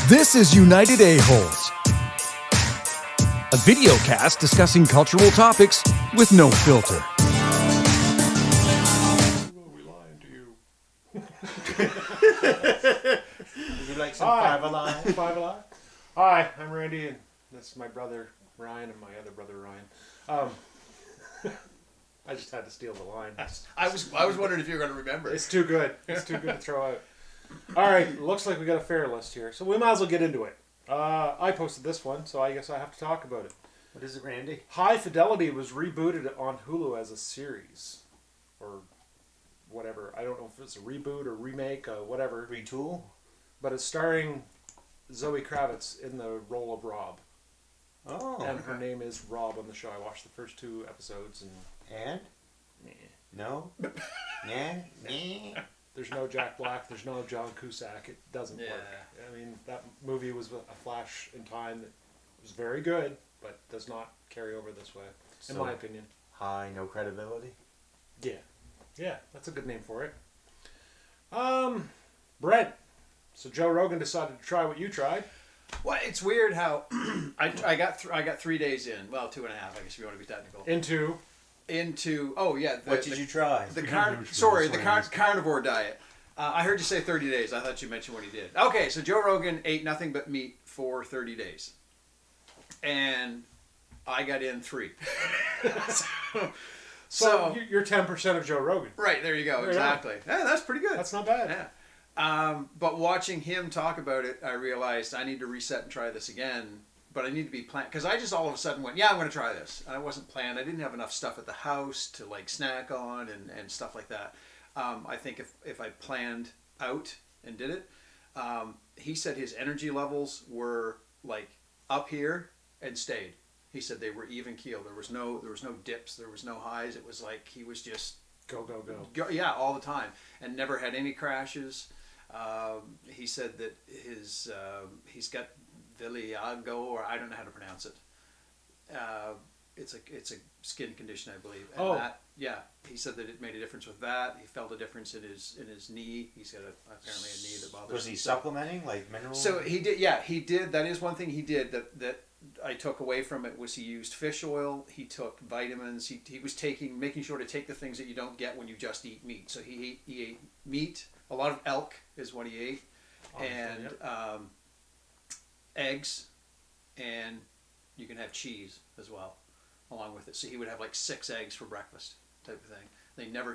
This is United A-Holes, a video cast discussing cultural topics with no filter. We lying to you. Would you like some Five Alive? Five Alive. Hi, I'm Randy, and this is my brother Ryan and my other brother Ryan. I just had to steal the line. I was wondering if you were going to remember. It's too good. It's too good to throw out. All right, looks like we got a fair list here, so we might as well get into it. I posted this one, so I guess I have to talk about it. What is it, Randy? High Fidelity was rebooted on Hulu as a series, or whatever. I don't know if it's a reboot or remake, whatever. Retool? But it's starring Zoe Kravits in the role of Rob. Oh. And her name is Rob on the show. I watched the first 2 episodes And? Meh. No? Nah? Nah? There's no Jack Black. There's no John Cusack. It doesn't work. I mean, that movie was a flash in time that was very good, but does not carry over this way, in my opinion. High, no credibility? Yeah, that's a good name for it. Brent. So Joe Rogan decided to try what you tried. Well, it's weird how I got 3 days in. Well, 2.5, I guess if you want to be technical. What did you try? The carnivore diet. I heard you say 30 days. I thought you mentioned what he did. Okay, so Joe Rogan ate nothing but meat for 30 days. And I got in 3. So you're 10% of Joe Rogan. Right, there you go. Exactly. Yeah, that's pretty good. That's not bad. Yeah. But watching him talk about it, I realized I need to reset and try this again. But I need to be planned, because I just all of a sudden went, yeah, I'm going to try this. And I wasn't planned. I didn't have enough stuff at the house to like snack on and stuff like that. I think if I planned out and did it, he said his energy levels were like up here and stayed. He said they were even keel. There was no dips. There was no highs. It was like he was just go. Yeah, all the time, and never had any crashes. He said that he's got Vitiligo, or I don't know how to pronounce it. It's a skin condition, I believe. And he said that it made a difference with that. He felt a difference in his knee. He's got apparently a knee that bothers him. Was he supplementing, like minerals? So he did. Yeah, he did. That is one thing he did that I took away from it, was he used fish oil. He took vitamins. He was making sure to take the things that you don't get when you just eat meat. So he ate meat. A lot of elk is what he ate, and eggs, and you can have cheese as well along with it. So he would have like 6 eggs for breakfast type of thing.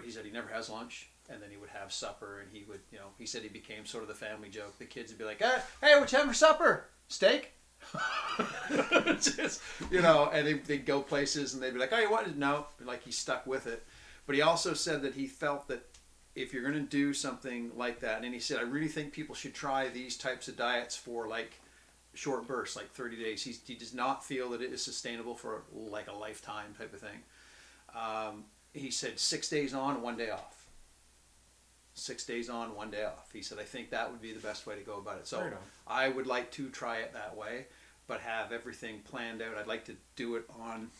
He said he never has lunch, and then he would have supper, and he would, he said he became sort of the family joke. The kids would be like, hey, what you having for supper? Steak? And they'd go places and they'd be like, oh, you want it? No. Like, he stuck with it. But he also said that he felt that if you're going to do something like that, and he said, I really think people should try these types of diets for like short bursts, like 30 days. He does not feel that it is sustainable for like a lifetime type of thing. He said 6 days on, 1 day off. 6 days on, 1 day off. He said, I think that would be the best way to go about it. So I would like to try it that way, but have everything planned out. I'd like to do it on,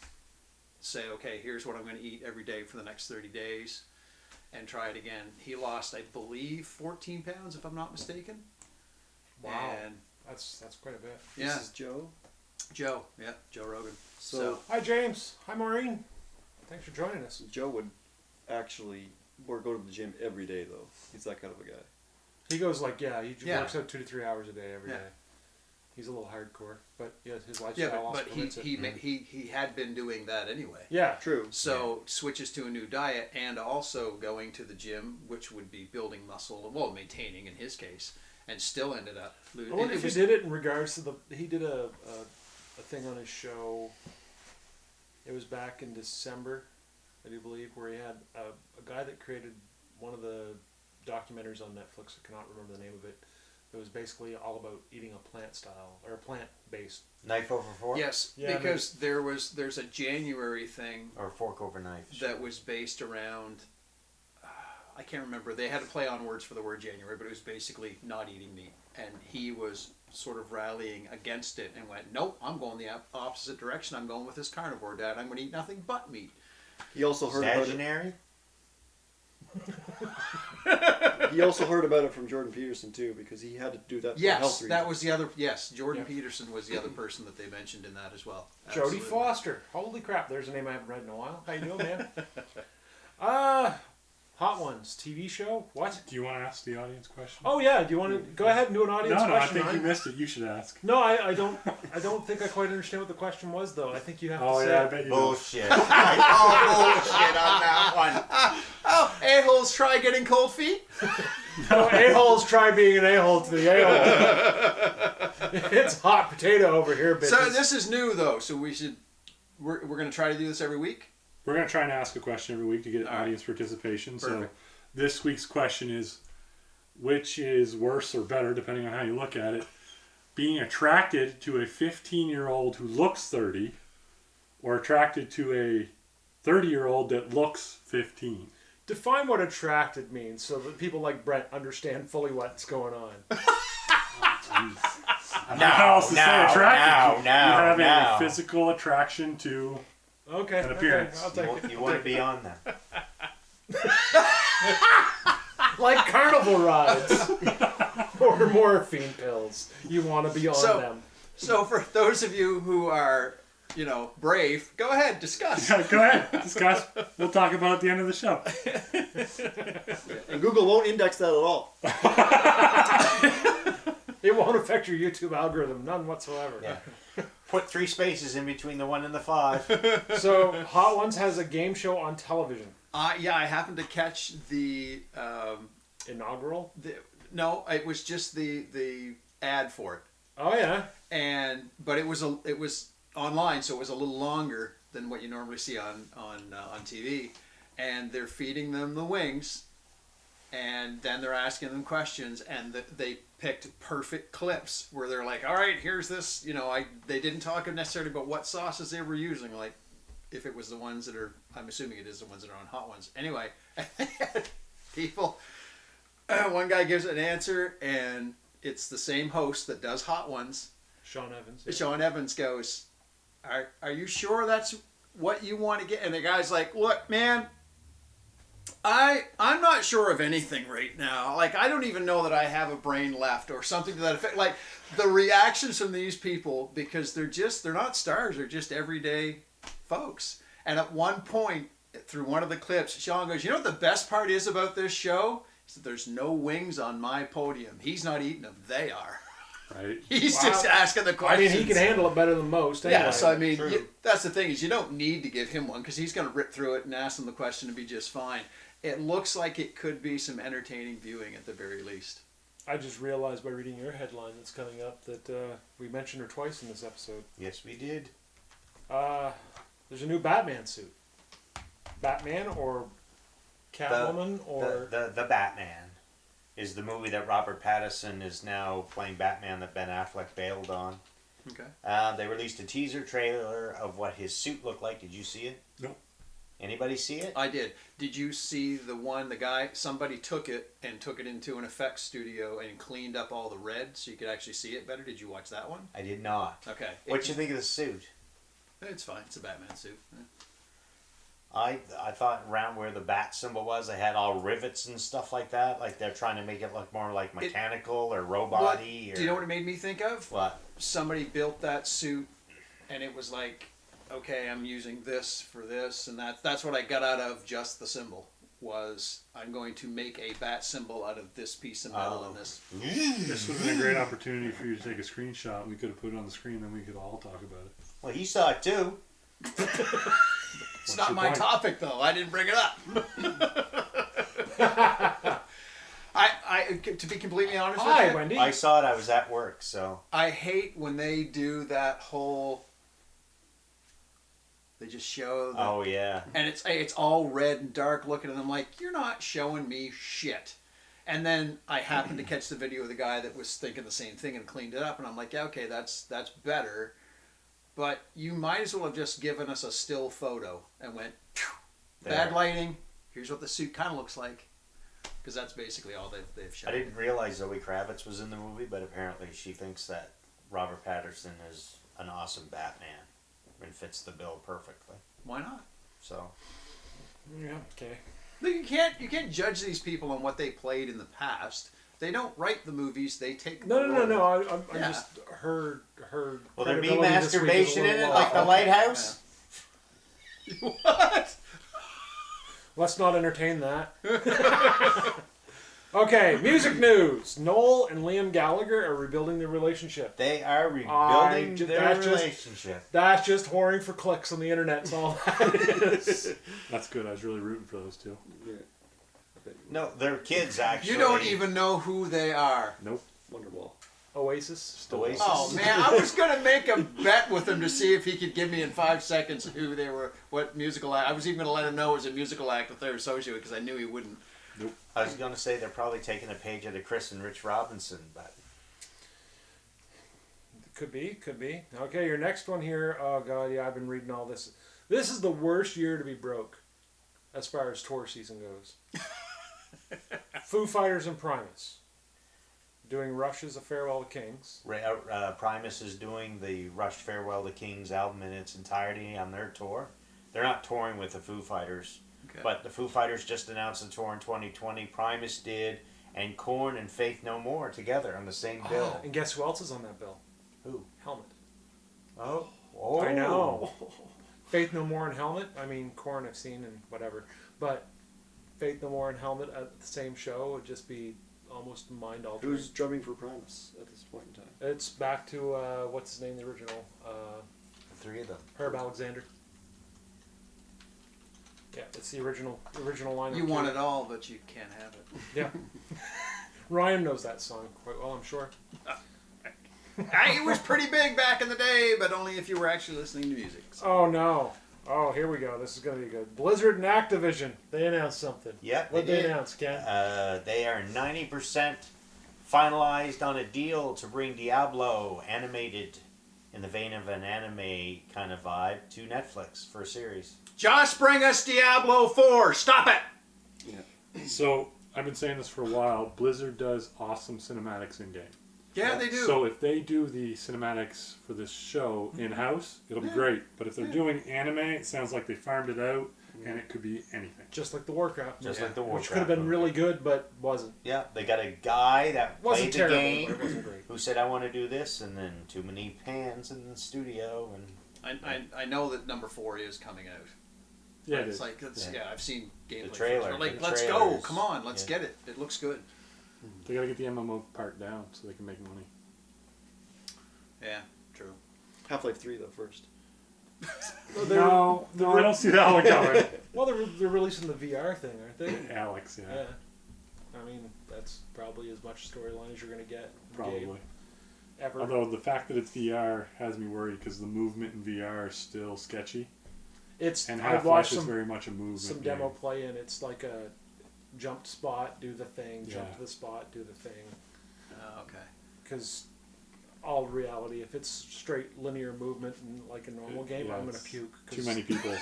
say, okay, here's what I'm going to eat every day for the next 30 days, and try it again. He lost, I believe, 14 pounds, if I'm not mistaken. Wow. And that's quite a bit. yeah. This is Joe. Joe Rogan. So Hi, James. Hi, Maureen. Thanks for joining us. Joe would actually go to the gym every day, though. He's that kind of a guy. He goes he works out 2 to 3 hours a day every day. He's a little hardcore, but his lifestyle also permits it. He had been doing that anyway. Yeah, True. So switches to a new diet, and also going to the gym, which would be building muscle, well, maintaining in his case, and still ended up losing. I wonder if he did it in regards to he did a thing on his show. It was back in December, I do believe, where he had a guy that created one of the documentaries on Netflix. I cannot remember the name of it. It was basically all about eating a plant style or a plant based. Knife over fork? Yes, Yeah, because there's a January thing Or fork over knife. that was based around. I can't remember. They had to play on words for the word January, but it was basically not eating meat, and he was sort of rallying against it and went, nope, I'm going the opposite direction. I'm going with this carnivore diet. I'm going to eat nothing but meat. He also heard about it. Stationary? He also heard about it from Jordan Peterson too, because he had to do that for health Yes, reasons. that was the other. Yes, Jordan Yep. Peterson was the other person that they mentioned in that as well. Jodie Absolutely. Foster. Holy crap, there's a name I haven't read in a while. How you doing, man? Hot Ones TV show. What? Do you want to ask the audience question? Oh yeah. Do you want to go ahead and do an audience no, I question? think you missed it. You should ask. No, I don't. I don't think I quite understand what the question was, though. I think you have to Oh say. yeah, I bet you. Bullshit. I call bullshit on that one. Oh, a-holes try getting cold feet. No, a-holes try being an a-hole to the a-hole. It's hot potato over here, bitches. So this is new though, so we're going to try to do this every week. We're going to try and ask a question every week to get All right. audience participation. So Perfect. this week's question is, which is worse or better, depending on how you look at it, being attracted to a 15-year-old who looks 30 or attracted to a 30-year-old that looks 15? Define what attracted means so that people like Brent understand fully what's going on. I don't know how else to say attracted. You have a physical attraction to Okay. an appearance. Okay, I'll take it. You want to be on them. Like carnival rides or morphine pills. You want to be on them. So for those of you who are, brave, go ahead, discuss. Go ahead, discuss. We'll talk about it at the end of the show. And Google won't index that at all. It won't affect your YouTube algorithm, none whatsoever. Yeah. Put 3 spaces in between the 1 and the 5. So Hot Ones has a game show on television. Yeah, I happened to catch the Inaugural? no, it was just the ad for it. Oh yeah. But it was online, so it was a little longer than what you normally see on TV. And they're feeding them the wings, and then they're asking them questions, and they picked perfect clips where they're like, all right, here's this, they didn't talk necessarily about what sauces they were using, like if it was the ones that are, I'm assuming it is the ones that are on Hot Ones. Anyway, people, one guy gives an answer, and it's the same host that does Hot Ones. Sean Evans. Sean Evans goes, are you sure that's what you want to get? And the guy's like, look, man, I'm not sure of anything right now. Like, I don't even know that I have a brain left or something to that effect. Like, the reactions from these people, because they're not stars, they're just everyday folks. And at one point, through one of the clips, Sean goes, you know what the best part is about this show? He said, there's no wings on my podium. He's not eating them, they are. Right. He's Wow. just asking the I questions. mean, he can handle it better than most. Anyway. Yeah, so I mean, True. that's the thing is you don't need to give him one because he's going to rip through it and ask them the question and be just fine. It looks like it could be some entertaining viewing at the very least. I just realized by reading your headline that's coming up that we mentioned her twice in this episode. Yes, we did. There's a new Batman suit. Batman or Catwoman or... The Batman is the movie that Robert Patterson is now playing Batman that Ben Affleck bailed on. Okay. They released a teaser trailer of what his suit looked like. Did you see it? No. Anybody see it? I did. Did you see somebody took it into an effects studio and cleaned up all the red so you could actually see it better? Did you watch that one? I did not. Okay. What you think of the suit? It's fine. It's a Batman suit. I thought around where the bat symbol was, they had all rivets and stuff like that. Like they're trying to make it look more like mechanical or robot-y. Do you know what it made me think of? What? Somebody built that suit and it was like, okay, I'm using this for this, and that's what I got out of just the symbol, was I'm going to make a bat symbol out of this piece of metal and this. This would have been a great opportunity for you to take a screenshot. We could have put it on the screen, then we could all talk about it. Well, he saw it too. It's not your my point? topic, though. I didn't bring it up. To be completely honest Hi, with you, Wendy. I saw it. I was at work, so. I hate when they do that whole. They just show. Oh yeah. And it's all red and dark looking, and I'm like, you're not showing me shit. And then I happened to catch the video of the guy that was thinking the same thing and cleaned it up, and I'm like, yeah, okay, that's better. But you might as well have just given us a still photo and went, bad There. lighting, here's what the suit kind of looks like. Because that's basically all they've shown. I didn't realize Zoe Kravitz was in the movie, but apparently she thinks that Robert Patterson is an awesome Batman and fits the bill perfectly. Why not? So. Yeah, okay. Look, you can't judge these people on what they played in the past. They don't write the movies. They take No. I'm Yeah. just her. Will there be credibility this week is a masturbation in little it, off. like the lighthouse? What? Let's not entertain that. Okay, music news. Noel and Liam Gallagher are rebuilding their relationship. They are rebuilding their that's just- relationship. That's just whoring for clicks on the internet. That's all that is. That's good. I was really rooting for those two. Yeah. No, they're kids, actually. You don't even know who they are. Nope. Wonderwall. Oasis. Oasis. Oh man, I was gonna make a bet with him to see if he could give me in 5 seconds who they were, what musical act. I was even gonna let him know it was a musical act that they were associated with because I knew he wouldn't. I was going to say they're probably taking a page out of Chris and Rich Robinson, but Could be. Okay, your next one here. Oh god, yeah, I've been reading all this. This is the worst year to be broke, as far as tour season goes. Foo Fighters and Primus doing Rush's A Farewell to Kings. Primus is doing the Rush Farewell to Kings album in its entirety on their tour. They're not touring with the Foo Fighters, but the Foo Fighters just announced a tour in 2020. Primus did, and Korn and Faith No More together on the same bill. And guess who else is on that bill? Who? Helmet. Oh. I know. Faith No More and Helmet. I mean, Korn I've seen and whatever, but Faith No More and Helmet at the same show would just be almost mind altering. Who's drumming for Primus at this point in time? It's back to what's his name? The original The three of them. Herb Alexander. Yeah, it's the original lineup. You want it all, but you can't have it. Yeah. Ryan knows that song quite well, I'm sure. It was pretty big back in the day, but only if you were actually listening to music. So. Oh no. Oh, here we go. This is going to be good. Blizzard and Activision. They announced something. Yep, What they they did. announce, Ken? They are 90% finalized on a deal to bring Diablo animated in the vein of an anime kind of vibe to Netflix for a series. Just bring us Diablo 4. Stop it. So I've been saying this for a while. Blizzard does awesome cinematics in game. Yeah, they do. So if they do the cinematics for this show in-house, it'll be great. But if they're doing anime, it sounds like they farmed it out, and it could be anything. Just like the Warcraft. Just like the Warcraft. Which could have been really good, but wasn't. Yeah, they got a guy that Wasn't played the terrible, game but it wasn't great. who said, I want to do this, and then too many hands in the studio. And I know that number 4 is coming out. Yeah, it It's is. like, I've seen gameplay. trailer, Like, the let's go. trailers. Come on, let's get it. It looks good. They gotta get the MMO part down so they can make money. Yeah, true. Half-Life 3 though first. No, I don't see that one coming. Well, they're releasing the VR thing, aren't they? Alex, yeah, Yeah. I mean, that's probably as much storyline as you're going to get. in probably. game ever. Although the fact that it's VR has me worried because the movement in VR is still sketchy. It's And I've Half-Life watched is some very much a movement some game. demo play, and it's like a jump spot, do the thing, jump Yeah. to the spot, do the thing. Oh, okay. Because all reality, if it's straight linear movement in like a normal game, Yeah, I'm gonna it's puke. Too many people.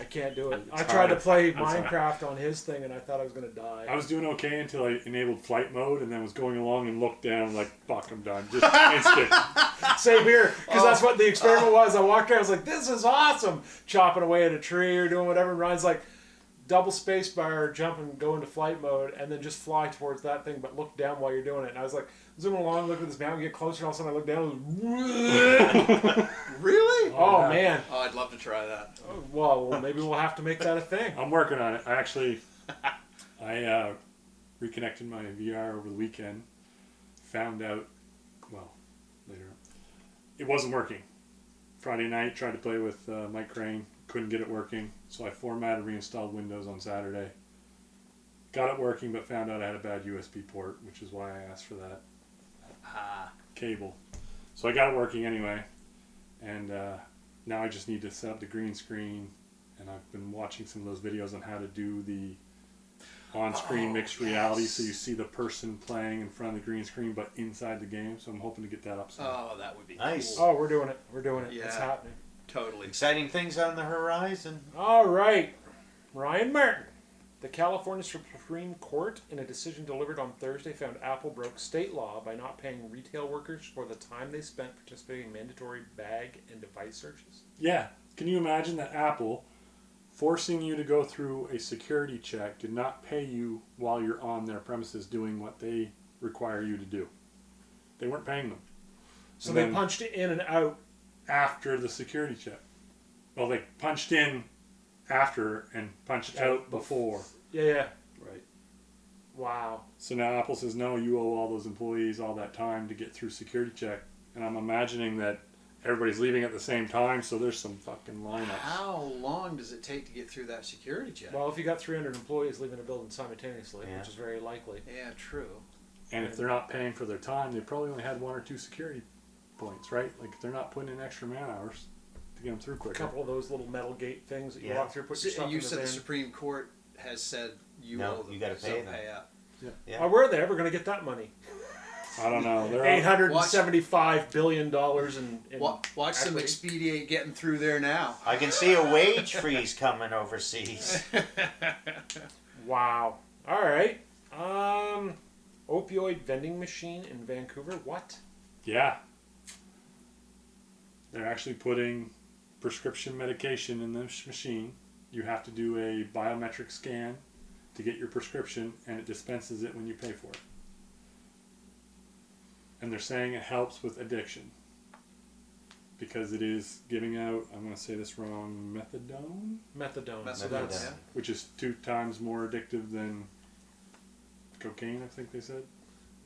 I can't do it. It's I tried to hard. play It's hard. Minecraft on his thing, and I thought I was gonna die. I was doing okay until I enabled flight mode and then was going along and looked down like, fuck, I'm done. Just instant. Same here, because that's what the experiment was. I walked around, I was like, this is awesome. Chopping away at a tree or doing whatever. And Ryan's like, double space bar, jump and go into flight mode, and then just fly towards that thing, but look down while you're doing it. And I was like, zooming along, looking at this mountain, get closer, and all of a sudden I look down, and Really? oh, yeah. man. Oh, I'd love to try that. Well, maybe we'll have to make that a thing. I'm working on it. I reconnected my VR over the weekend. Found out, well, later on, it wasn't working. Friday night, tried to play with Mike Crane. Couldn't get it working. So I formatted, reinstalled Windows on Saturday. Got it working, but found out I had a bad USB port, which is why I asked for that cable. So I got it working anyway. And now I just need to set up the green screen. And I've been watching some of those videos on how to do the on-screen mixed reality, so you see the person playing in front of the green screen, but inside the game. So I'm hoping to get that up soon. Oh, that would be Nice. cool. Oh, we're doing it. We're doing it. Yeah. It's happening. Totally. exciting things on the horizon. All right. Ryan Martin. The California Supreme Court, in a decision delivered on Thursday, found Apple broke state law by not paying retail workers for the time they spent participating in mandatory bag and device searches. Yeah. Can you imagine that Apple forcing you to go through a security check did not pay you while you're on their premises doing what they require you to do. They weren't paying them. So And they then punched it in and out. after the security check. Well, they punched in after and punched out before. Yeah. Right. Wow. So now Apple says, no, you owe all those employees all that time to get through security check. And I'm imagining that everybody's leaving at the same time, so there's some fucking lineups. How long does it take to get through that security check? Well, if you got 300 employees leaving a building simultaneously, Yeah. which is very likely. Yeah, true. And if they're not paying for their time, they probably only had 1 or 2 security points, right? Like, they're not putting in extra man hours to get them through A quicker. couple of those little metal gate things that you Yeah. walk through, put your stuff And you in the said the bin. Supreme Court has said you No, owe them. you gotta so pay them. pay up. Yeah. Where are they ever going to get that money? I don't know. They're $875 billion in Watch them equity. expedite getting through there now. I can see a wage freeze coming overseas. Wow. All right. Opioid vending machine in Vancouver. What? Yeah. They're actually putting prescription medication in this machine. You have to do a biometric scan to get your prescription, and it dispenses it when you pay for it. And they're saying it helps with addiction because it is giving out, I'm going to say this wrong, methadone, Methadone. So Methadone, that's yeah. which is 2 times more addictive than cocaine, I think they said.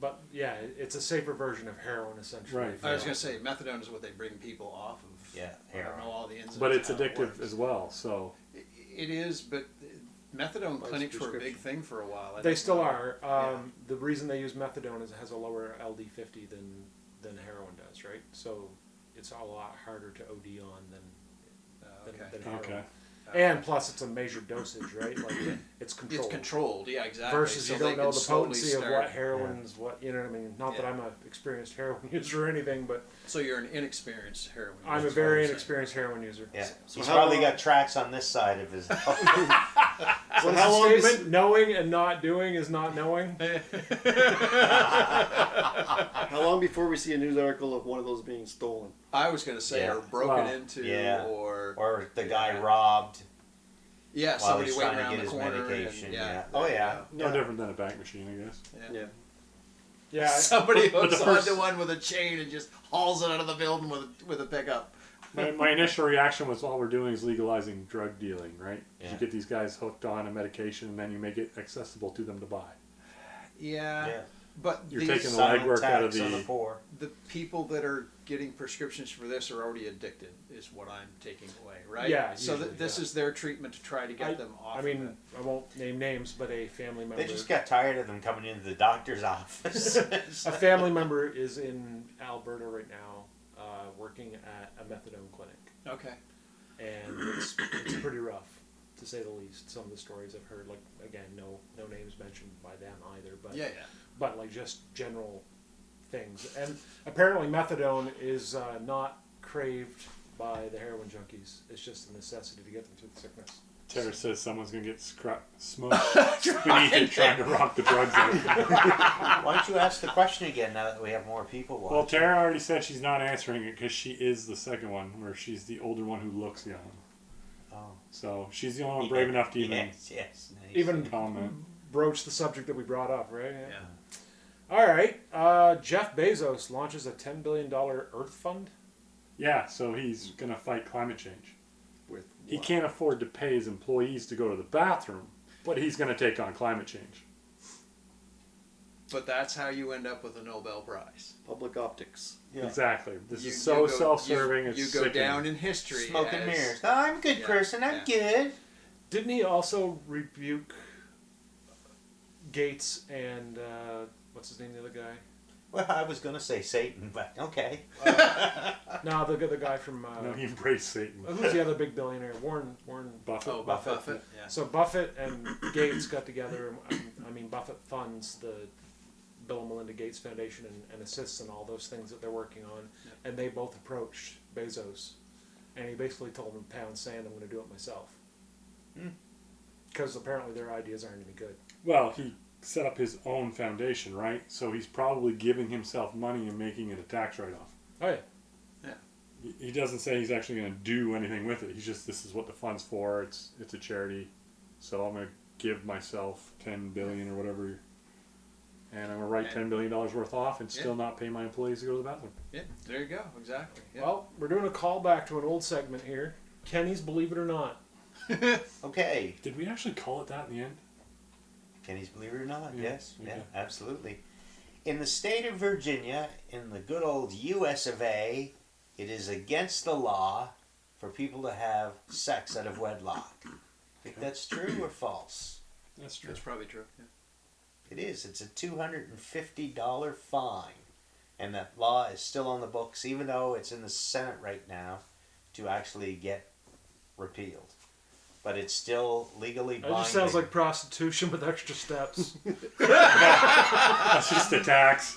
But yeah, it's a safer version of heroin, essentially. Right. I was going to say, methadone is what they bring people off of. Yeah, I don't heroin. know all the ins and outs. But it's of how it addictive works. as well, so... It is, but methadone By clinics were a big prescription. thing for a while. I They don't still know. are. Yeah. The reason they use methadone is it has a lower LD50 than heroin does, right? So it's a lot harder to OD on than heroin. Okay. And plus, it's a measured dosage, right? Like it's controlled. It's controlled, yeah, exactly. Versus So you they don't know can the slowly potency of start- what heroin's, what you know what I mean. Not that Yeah. I'm a experienced heroin user or anything, but So you're an inexperienced heroin user. I'm a that's very what I'm saying. inexperienced heroin user. Yeah. So He's how probably long- got tracks on this side of his. So What's how the long does- statement? Knowing and not doing is not knowing. How long before we see a news article of one of those being stolen? I was going to say, Yeah. or broken Wow. into, Yeah. or Or the guy Yeah. robbed yeah, while somebody he's waiting trying to around get the his corner. medication. And, Yeah. yeah. Oh, there you yeah. go. No different than a bank machine, I guess. Yeah. Yeah. Yeah. Somebody But the hooks first- onto one with a chain and just hauls it out of the building with a pickup. My initial reaction was all we're doing is legalizing drug dealing, right? 'Cause Yeah. You get these guys hooked on a medication and then you make it accessible to them to buy. Yeah. Yeah. But You're these, taking the Silent legwork out of tax on the... the poor. the people that are getting prescriptions for this are already addicted, is what I'm taking away, right? Yeah, So usually, this yeah. is their treatment to try to get them off. I mean, I won't name names, but a family member. They just got tired of them coming into the doctor's office. A family member is in Alberta right now, working at a methadone clinic, okay. and it's pretty rough, to say the least. Some of the stories I've heard, like again, no names mentioned by them either, but Yeah. but like just general things. And apparently, methadone is not craved by the heroin junkies. It's just a necessity to get them through the sickness. Tara says someone's going to get smushed beneath it trying to rock the drugs out. Why don't you ask the question again now that we have more people watching? Well, Tara already said she's not answering it because she is the second one, where she's the older one who looks young. Oh. So she's the only one brave enough to even Yes. Nice. Even comment. broach the subject that we brought up, right? Yeah. All right. Jeff Bezos launches a $10 billion Earth Fund. Yeah, so he's going to fight climate change. With He what? can't afford to pay his employees to go to the bathroom, but he's going to take on climate change. But that's how you end up with a Nobel Prize. Public optics. Yeah. Exactly. This You- is you so go- self-serving. You, It's you go sickening. down in history. Smoke and as- mirrors. I'm a good Yeah, person. I'm yeah. good. Didn't he also rebuke Gates and what's his name, the other guy? Well, I was going to say Satan, but okay. No, the guy from No, he embraced Satan. who's the other big billionaire? Warren. Buffett. Oh, Buffett. Yeah. So Buffett and Gates got together. I mean, Buffett funds the Bill and Melinda Gates Foundation and assists in all those things that they're working on. Yeah. And they both approached Bezos, and he basically told them, "Pound sand, I'm going to do it myself." Because apparently their ideas aren't any good. Well, he set up his own foundation, right? So he's probably giving himself money and making it a tax write-off. Oh yeah. He doesn't say he's actually going to do anything with it. He's just, this is what the fund's for. It's a charity, so I'm going to give myself $10 billion or whatever, and I'm going to write $10 billion worth off and still not pay my employees to go to the bathroom. Yeah, there you go. Exactly. Yeah. Well, we're doing a callback to an old segment here. Kenny's Believe It or Not. Okay. Did we actually call it that in the end? Kenny's Believe It or Not? Yeah. Yes. Okay. Yeah, absolutely. In the state of Virginia, in the good old US of A, it is against the law for people to have sex out of wedlock. Think that's true or false? That's true. That's probably true. Yeah. It is. It's a $250 fine. And that law is still on the books, even though it's in the Senate right now to actually get repealed. But it's still legally binding. That just sounds like prostitution with extra steps. That's just a tax.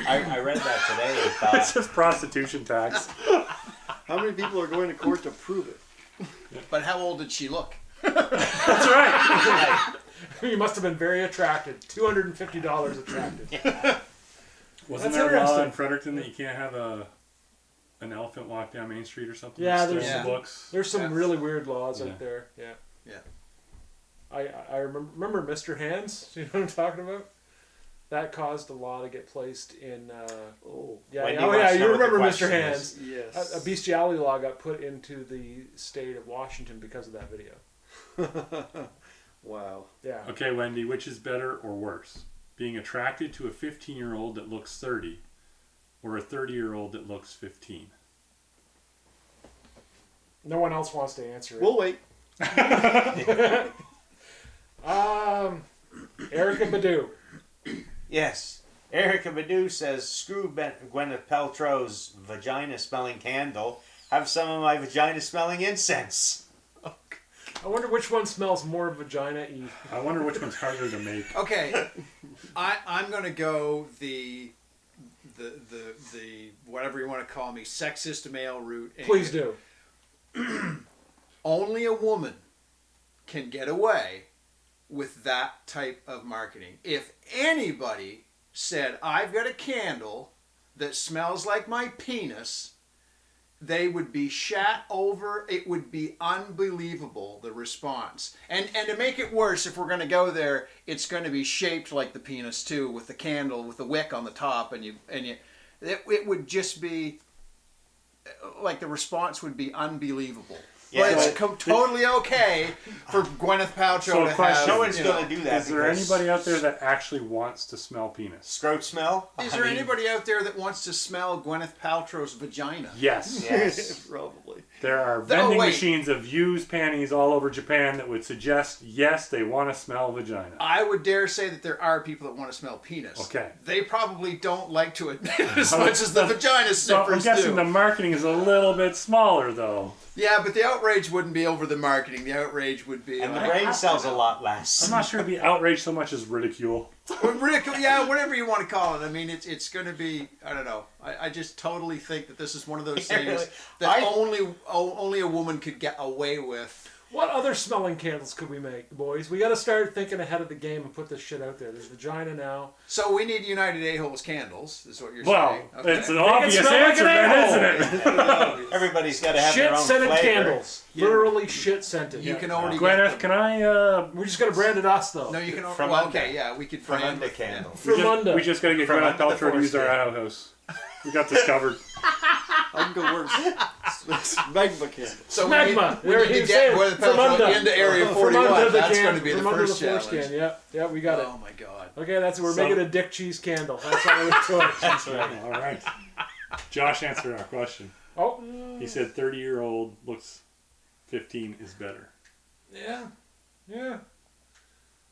I read that today and thought, It's just prostitution tax. How many people are going to court to prove it? But how old did she look? That's right. You must have been very attracted. $250 attracted. Wasn't That's there a law interesting. in Fredericton that you can't have an elephant walk down Main Street or something? Yeah, It's still there's- in the books. There's some Yeah. really weird laws Yeah. out there. Yeah. Yeah. I remember Mr. Hands. You know what I'm talking about? That caused a law to get placed in. Oh, Yeah, Wendy oh wants yeah, to know you what the remember Mr. question Hands? yes. A bestiality law got put into the state of Washington because of that video. Wow. Yeah. Okay, Wendy, which is better or worse? Being attracted to a 15-year-old that looks 30 or a 30-year-old that looks 15? No one else wants to answer it. We'll wait. Erica Badu. yes. Erica Badu says, screw Gwyneth Paltrow's vagina-smelling candle. Have some of my vagina-smelling incense. I wonder which one smells more vagina-y. I wonder which one's harder to make. Okay, I'm gonna go the whatever you want to call me, sexist male route. and Please do. Only a woman can get away with that type of marketing. If anybody said, I've got a candle that smells like my penis, they would be shat over. It would be unbelievable, the response. And to make it worse, if we're going to go there, it's going to be shaped like the penis too, with the candle, with the wick on the top, and it would just be like the response would be unbelievable. Yeah, But it's totally okay for Gwyneth Paltrow So, to question, have. No one's you know, going to do that. Is there because anybody out there that actually wants to smell penis? Scrote smell? Is I there mean, anybody out there that wants to smell Gwyneth Paltrow's vagina? Yes. Yes. Probably. There are vending wait. machines of used panties all over Japan that would suggest, yes, they want to smell vagina. I would dare say that there are people that want to smell penis. Okay. They probably don't like to admit it as much as the vagina So I'm sniffers guessing do. the marketing is a little bit smaller, though. Yeah, but the outrage wouldn't be over the marketing. The outrage would be And the like, brain cells a lot less. I'm not sure it'd be outrage so much as ridicule. ridicule. Yeah, whatever you want to call it. I mean, it's going to be. I don't know. I just totally think that this is one of those things Really? that only a woman could get away with. What other smelling candles could we make, boys? We got to start thinking ahead of the game and put this shit out there. There's vagina now. So we need United A-Holes candles, is what you're Well, saying. Okay. it's an obvious smell like answer, an then, a-hole. isn't it? Everybody's got to have their own Shit-scented flavor. candles. Literally shit-scented. You Yeah. can already Gwyneth, get can them. I, We're just going to brand it us, though. No, you can. From Well, under. okay, yeah, we could From brand under with- candle. Fremunda. we just got to get From Gwyneth under the Paltrow to use our foreskin. outhouse. We got this covered. I can go worse. Magma candle. So Smegma. we There need he to was get saying, Gwyneth from Paltrow under. into Area From 41. under the That's can- going to be the from under first the challenge. foreskin. Yeah, we got it. Oh my god. Okay, we're So- making a dick cheese candle. That's all we're doing. All right. Josh answered our question. Oh, He said 30-year-old looks 15 is better. yeah.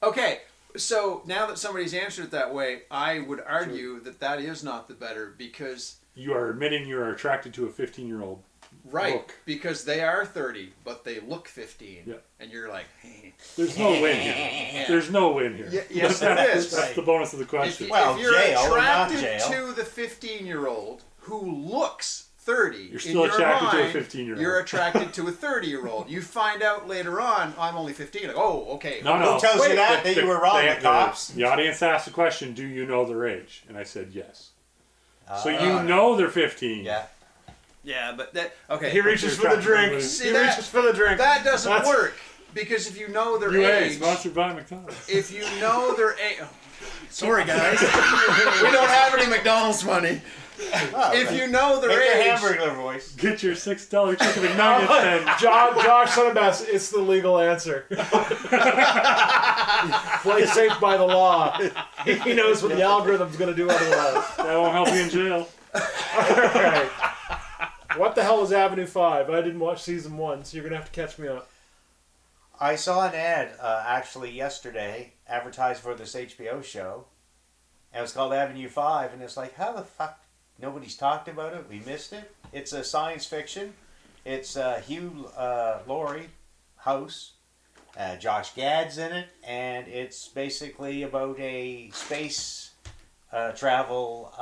Okay, so now that somebody's answered it that way, I would argue that is not the better because You are admitting you are attracted to a 15-year-old. right Look. because they are 30 but they look 15 Yeah. and you're like hey. There's no win here. There's no win here. Yes, there is. That's the bonus of the If, question. Well, if you're jail or not attracted jail. to the 15-year-old who looks 30, You're in still your attracted to a mind, 15-year-old. You're attracted to a 30-year-old. You find out later on, I'm only 15. Like, oh, okay. No, no. Who tells you that? That you were wrong, the cops? The audience asked the question, do you know their age? And I said yes. So Ah. you know they're 15. Yeah. Yeah, but that okay. He reaches for the drink. See, He that- reaches for the drink. That doesn't That's- work because if you know their UA, age, sponsored by McDonald's. if you know their age, sorry guys, we don't have any McDonald's money. If you know their Make your age, hamburger voice. Get your $6 chicken McNuggets then. Josh Sunabas, it's the legal answer. Play safe by the law. He knows what the algorithm's going to do otherwise. That won't help you in jail. Alright. What the hell is Avenue 5? I didn't watch season 1, so you're going to have to catch me up. I saw an ad actually yesterday advertised for this HBO show. And it was called Avenue 5, and it's like, how the fuck? Nobody's talked about it. We missed it. It's a science fiction. It's Hugh Laurie House. Josh Gad's in it, and it's basically about a space travel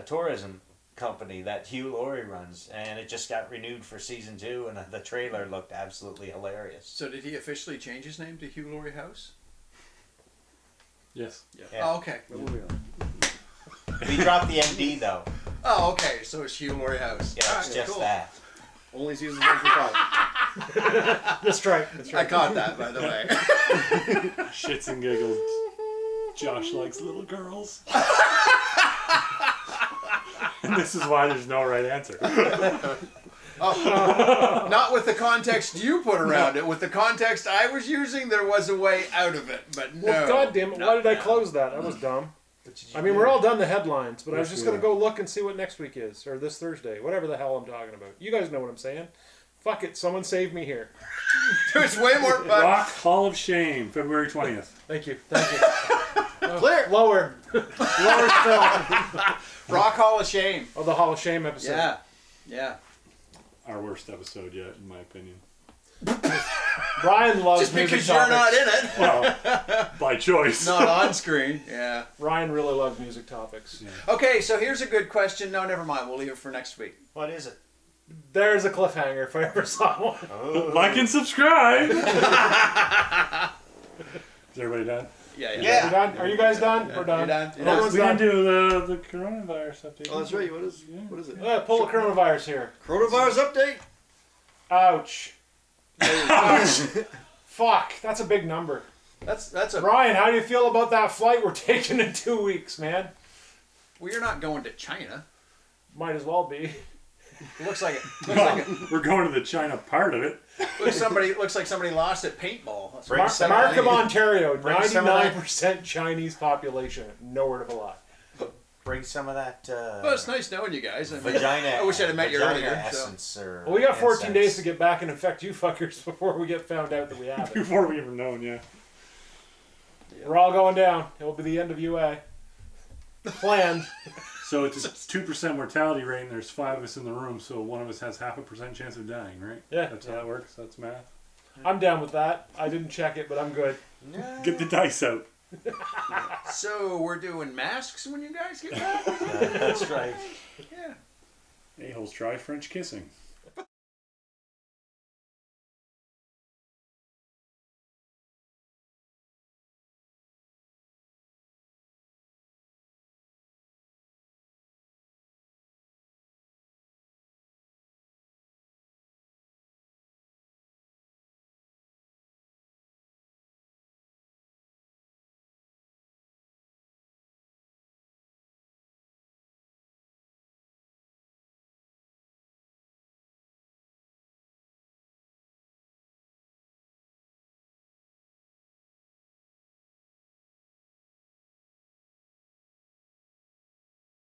tourism company that Hugh Laurie runs, and it just got renewed for season 2, and the trailer looked absolutely hilarious. so did he officially change his name to Hugh Laurie House? Yes. Yeah. Oh, okay. He dropped the MD though. Oh, okay. So it's Hugh Laurie House. Yeah, it's Alright, just cool. that. Only seasons 1 through 5. That's right. That's I right. caught that, by the way. Shits and giggles. Josh likes little girls. And this is why there's no right answer. Not with the context you put around it. With the context I was using, there was a way out of it, but no. Well, God damn it, why did I close that? That was dumb. I mean, we're all done the headlines, but I was Yes, just we going to are. go look and see what next week is, or this Thursday, whatever the hell I'm talking about. You guys know what I'm saying. Fuck it, someone save me here. There's way more fun. Rock Hall of Shame, February 20th. Thank you. Thank you. Clear. Lower. Lower still. Rock Hall of Shame. Oh, the Hall of Shame episode. Yeah. Yeah. Our worst episode yet, in my opinion. Ryan loves Just music because you're not topics. in it. Well, by choice. Not on screen. Yeah. Ryan really loves music topics. Yeah. Okay, so here's a good question. No, never mind. We'll leave it for next week. What is it? There's a cliffhanger if I ever saw one. Oh. Like and subscribe! Is everybody done? Yeah. Yeah. We're done? Are you guys done? We're done. You're done? You're Everyone's We didn't done. do the coronavirus update. Oh, that's right. What is it? Pull the coronavirus here. Coronavirus update. Ouch. Fuck, that's a big number. That's a. Ryan, how do you feel about that flight we're taking in 2 weeks, man? Well, you're not going to China. Might as well be. Looks like it. Well, we're going to the China part of it. Looks like somebody lost at paintball. That's Bring what- some- Markham, Ontario, Bring some of that. 99% Chinese population. Nowhere to fly. Bring some of that Well, it's nice knowing you guys. I mean, vagina. I wish I'd have met you vagina earlier. So. essence or Well, we got 14 incense. days to get back and infect you fuckers before we get found out that we have it. Before we even known, yeah. We're all going down. It will be the end of UA. Planned. So it's a 2% mortality rate, and there's 5 of us in the room, so one of us has 0.5% chance of dying, right? Yeah. That's how that works. That's math. I'm down with that. I didn't check it, but I'm good. Get the dice out. So we're doing masks when you guys get back? That's right. Yeah. A-holes try French kissing.